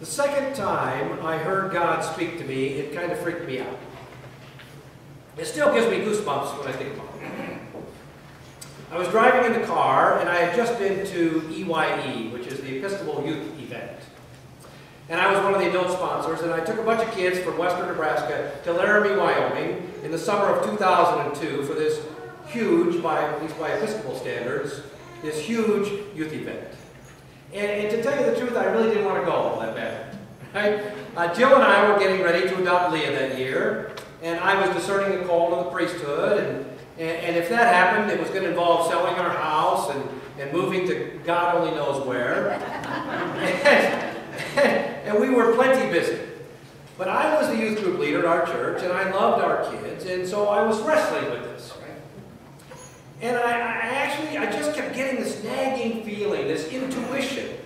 The second time I heard God speak to me, it kind of freaked me out. It still gives me goosebumps when I think about it. I was driving in the car, and I had just been to EYE, which is the Episcopal Youth Event. And I was one of the adult sponsors, and I took a bunch of kids from western Nebraska to Laramie, Wyoming in the summer of 2002 for this huge, at least by Episcopal standards, this huge youth event. And to tell you the truth, I really didn't want to go all that bad. Right? Jill and I were getting ready to adopt Leah that year, and I was discerning the call to the priesthood, and if that happened, it was going to involve selling our house and moving to God only knows where. And we were plenty busy. But I was the youth group leader at our church, and I loved our kids, and so I was wrestling with this. And I just kept getting this nagging feeling, this intuition,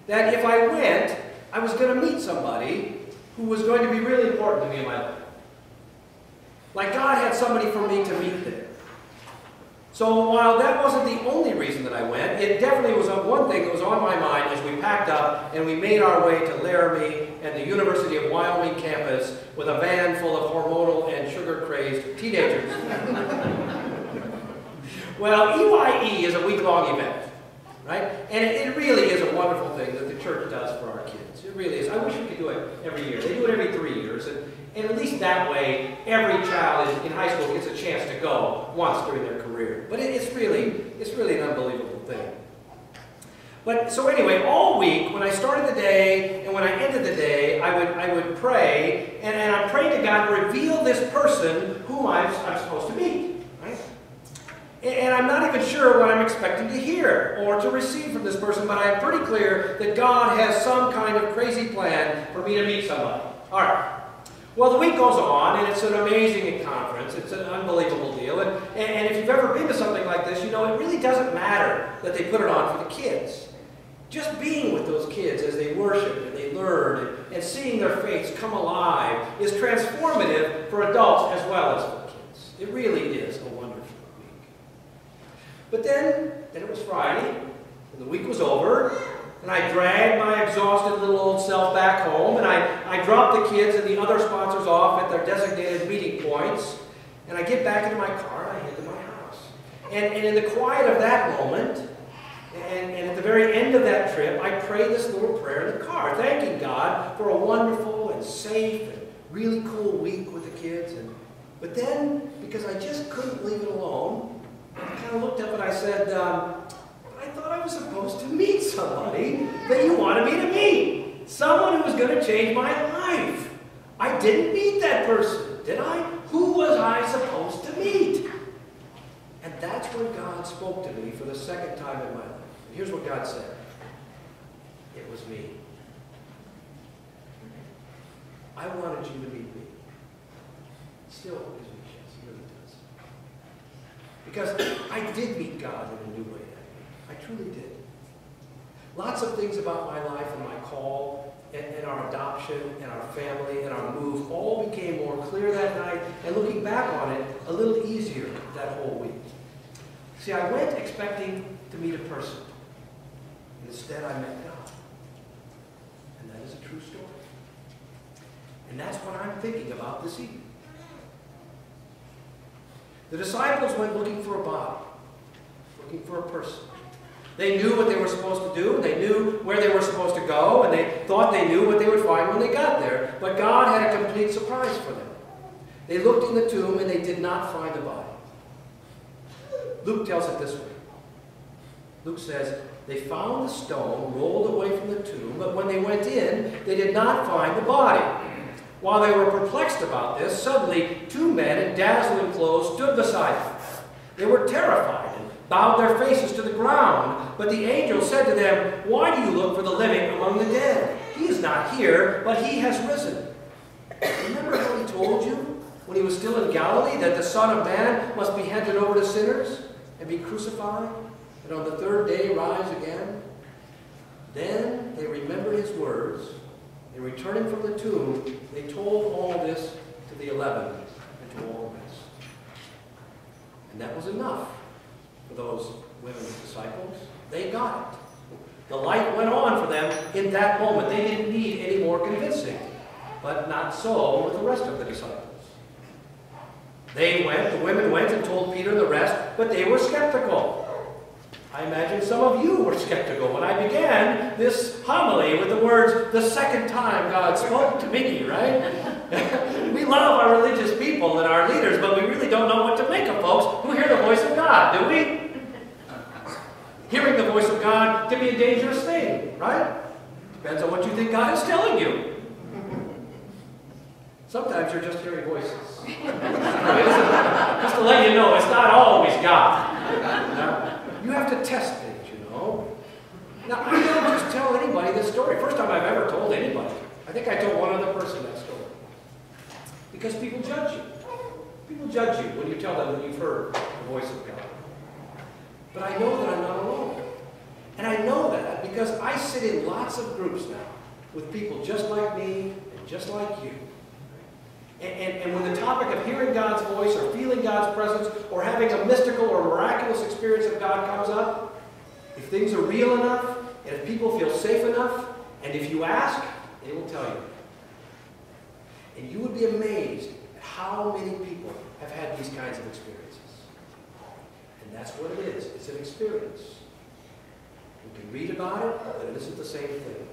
that if I went, I was going to meet somebody who was going to be really important to me in my life. Like God had somebody for me to meet there. So while that wasn't the only reason that I went, it definitely was one thing that was on my mind as we packed up and we made our way to Laramie and the University of Wyoming campus with a van full of hormonal and sugar-crazed teenagers. Well, EYE is a week-long event, right? And it really is a wonderful thing that the church does for our kids. It really is. I wish we could do it every year. They do it every 3 years, and at least that way, every child in high school gets a chance to go once during their career. But it's really an unbelievable thing. But so anyway, all week, when I started the day and when I ended the day, I would pray, and I prayed to God to reveal this person whom I'm supposed to meet. And I'm not even sure what I'm expecting to hear or to receive from this person, but I am pretty clear that God has some kind of crazy plan for me to meet somebody. All right. Well, the week goes on, and it's an amazing conference. It's an unbelievable deal. And if you've ever been to something like this, you know it really doesn't matter that they put it on for the kids. Just being with those kids as they worship and they learn and seeing their faiths come alive is transformative for adults as well as for kids. It really is a wonderful. But then it was Friday, and the week was over, and I dragged my exhausted little old self back home, and I dropped the kids and the other sponsors off at their designated meeting points, and I get back into my car, and I head to my house. And in the quiet of that moment, and at the very end of that trip, I prayed this little prayer in the car, thanking God for a wonderful and safe and really cool week with the kids. But then, because I just couldn't leave it alone, I kind of looked up and I said, I thought I was supposed to meet somebody that you wanted me to meet. Someone who was going to change my life. I didn't meet that person, did I? Who was I supposed to meet? And that's when God spoke to me for the second time in my life. And here's what God said. It was me. I wanted you to meet me. Still is me. Because I did meet God in a new way that week. I truly did. Lots of things about my life and my call and our adoption and our family and our move all became more clear that night, and looking back on it, a little easier that whole week. See, I went expecting to meet a person. Instead, I met God. And that is a true story. And that's what I'm thinking about this evening. The disciples went looking for a body, looking for a person. They knew what they were supposed to do, they knew where they were supposed to go, and they thought they knew what they would find when they got there. But God had a complete surprise for them. They looked in the tomb and they did not find the body. Luke tells it this way. Luke says, they found the stone rolled away from the tomb, but when they went in, they did not find the body. While they were perplexed about this, suddenly 2 men in dazzling clothes stood beside them. They were terrified and bowed their faces to the ground. But the angel said to them, "Why do you look for the living among the dead? He is not here, but he has risen. Remember how he told you when he was still in Galilee that the Son of Man must be handed over to sinners and be crucified, and on the 3rd day rise again?" Then they remembered his words. And returning from the tomb, they told all this to the 11 and to all the rest. And that was enough for those women's disciples. They got it. The light went on for them in that moment. They didn't need any more convincing. But not so with the rest of the disciples. They went, the women went and told Peter and the rest, but they were skeptical. I imagine some of you were skeptical when I began this homily with the words, the second time God spoke to me, right? We love our religious people and our leaders, but we really don't know what to make of folks who hear the voice of God, do we? Hearing the voice of God can be a dangerous thing, right? Depends on what you think God is telling you. Sometimes you're just hearing voices. Just to let you know, it's not always God. Now, you have to test things, you know. Now, I don't just tell anybody this story. First time I've ever told anybody. I think I told one other person that story. Because people judge you. People judge you when you tell them that you've heard the voice of God. But I know that I'm not alone. And I know that because I sit in lots of groups now with people just like me and just like you. And when the topic of hearing God's voice or feeling God's presence or having a mystical or miraculous experience of God comes up, if things are real enough and if people feel safe enough, and if you ask, they will tell you. And you would be amazed at how many people have had these kinds of experiences. And that's what it is. It's an experience. We can read about it, but it isn't the same thing.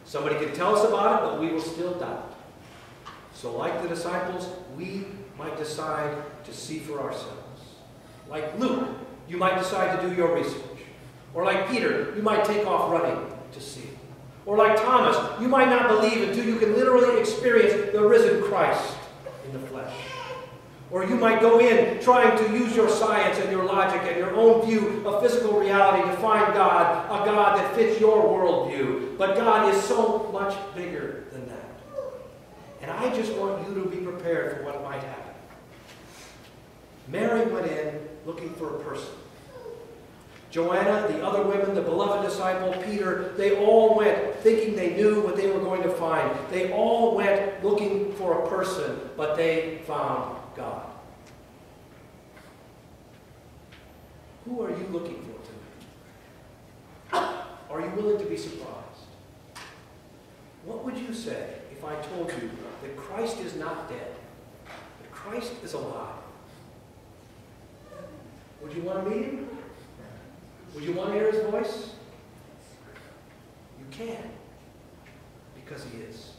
Somebody can tell us about it, but we will still doubt. So like the disciples, we might decide to see for ourselves. Like Luke, you might decide to do your research. Or like Peter, you might take off running to see. Or like Thomas, you might not believe until you can literally experience the risen Christ in the flesh. Or you might go in trying to use your science and your logic and your own view of physical reality to find God, a God that fits your worldview. But God is so much bigger than that. And I just want you to be prepared for what might happen. Mary went in looking for a person. Joanna, the other women, the beloved disciple, Peter, they all went thinking they knew what they were going to find. They all went looking for a person, but they found God. Who are you looking for tonight? Are you willing to be surprised? What would you say if I told you that Christ is not dead, that Christ is alive? Would you want to meet him? Would you want to hear his voice? You can, because he is.